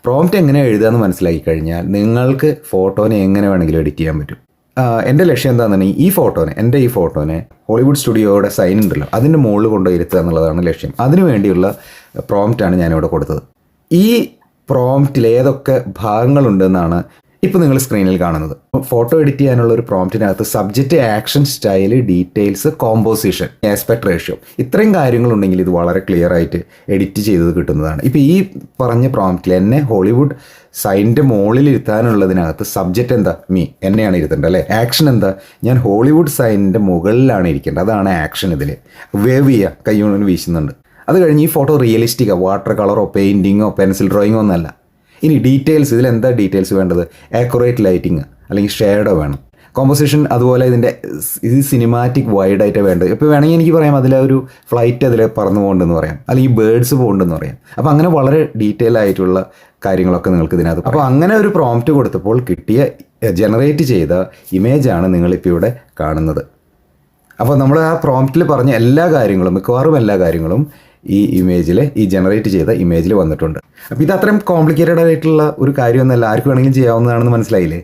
Prompt എങ്ങനെ എഴുതുകയെന്ന് മനസ്സിലാക്കി കഴിഞ്ഞാൽ നിങ്ങൾക്ക് ഫോട്ടോനെ എങ്ങനെ വേണമെങ്കിലും എഡിറ്റ് ചെയ്യാൻ പറ്റും. എൻ്റെ ലക്ഷ്യം എന്താണെന്നുണ്ടെങ്കിൽ ഈ ഫോട്ടോനെ ഹോളിവുഡ് സ്റ്റുഡിയോയുടെ സൈൻ ഉണ്ടല്ലോ അതിൻ്റെ മുകളിൽ കൊണ്ടുപോയി ഇരുത്തുക എന്നുള്ളതാണ് ലക്ഷ്യം. അതിനു വേണ്ടിയുള്ള പ്രോംപ്റ്റാണ് ഞാനിവിടെ കൊടുത്തത്. ഈ പ്രോംപ്റ്റിൽ ഏതൊക്കെ ഭാഗങ്ങളുണ്ടെന്നാണ് ഇപ്പോൾ നിങ്ങൾ സ്ക്രീനിൽ കാണുന്നത്. ഫോട്ടോ എഡിറ്റ് ചെയ്യാനുള്ള ഒരു പ്രോംപ്റ്റിനകത്ത് subject, action, style, details, composition, aspect ratio, ഇത്രയും കാര്യങ്ങളുണ്ടെങ്കിൽ ഇത് വളരെ ക്ലിയർ ആയിട്ട് എഡിറ്റ് ചെയ്തത് കിട്ടുന്നതാണ്. ഇപ്പോൾ ഈ പറഞ്ഞ പ്രോംപ്റ്റിൽ എന്നെ ഹോളിവുഡ് സൈനിൻ്റെ മുകളിൽ ഇരുത്താനുള്ളതിനകത്ത് സബ്ജക്റ്റ് എന്താ? എന്നെയാണ് ഇരുത്തേണ്ടത് അല്ലേ? ആക്ഷൻ എന്താ? ഞാൻ ഹോളിവുഡ് സൈനിൻ്റെ മുകളിലാണ് ഇരിക്കേണ്ടത്. അതാണ് ആക്ഷൻ. ഇതിൽ വേവ് ചെയ്യുക, കൈ കൊണ്ട് വീശുന്നുണ്ട്. അത് കഴിഞ്ഞ് ഈ ഫോട്ടോ റിയലിസ്റ്റിക്കാ, വാട്ടർ കളറോ പെയിൻറ്റിങ്ങോ പെൻസിൽ ഡ്രോയിങ്ങോ ഒന്നല്ല. ഇനി ഡീറ്റെയിൽസ്, ഇതിലെന്താ ഡീറ്റെയിൽസ് വേണ്ടത്? ആക്യുറേറ്റ് ലൈറ്റിങ് അല്ലെങ്കിൽ ഷേഡോ വേണം. കോമ്പോസിഷൻ അതുപോലെ ഇത് സിനിമാറ്റിക് വൈഡായിട്ട് വേണ്ടത്. ഇപ്പോൾ വേണമെങ്കിൽ എനിക്ക് പറയാം അതിലൊരു ഫ്ലൈറ്റ് അതിൽ പറന്നു പോകണ്ടെന്ന് പറയാം, അല്ലെങ്കിൽ ബേഡ്സ് പോകണ്ടെന്ന് പറയാം. അപ്പോൾ അങ്ങനെ വളരെ ഡീറ്റെയിൽ ആയിട്ടുള്ള കാര്യങ്ങളൊക്കെ നിങ്ങൾക്ക് ഇതിനകത്ത്. അപ്പോൾ അങ്ങനെ ഒരു പ്രോംപ്റ്റ് കൊടുത്തപ്പോൾ കിട്ടിയ ജനറേറ്റ് ചെയ്ത ഇമേജാണ് നിങ്ങളിപ്പോൾ ഇവിടെ കാണുന്നത്. അപ്പോൾ നമ്മൾ ആ പ്രോംപ്റ്റിൽ പറഞ്ഞ എല്ലാ കാര്യങ്ങളും, മിക്കവാറും എല്ലാ കാര്യങ്ങളും ഈ ഇമേജിൽ, ഈ ജനറേറ്റ് ചെയ്ത ഇമേജിൽ വന്നിട്ടുണ്ട്. അപ്പോൾ ഇത് അത്രയും കോംപ്ലിക്കേറ്റഡ് ആയിട്ടുള്ള ഒരു കാര്യമൊന്നുമല്ല, ആർക്ക് വേണമെങ്കിലും ചെയ്യാവുന്നതാണെന്ന് മനസ്സിലായില്ലേ?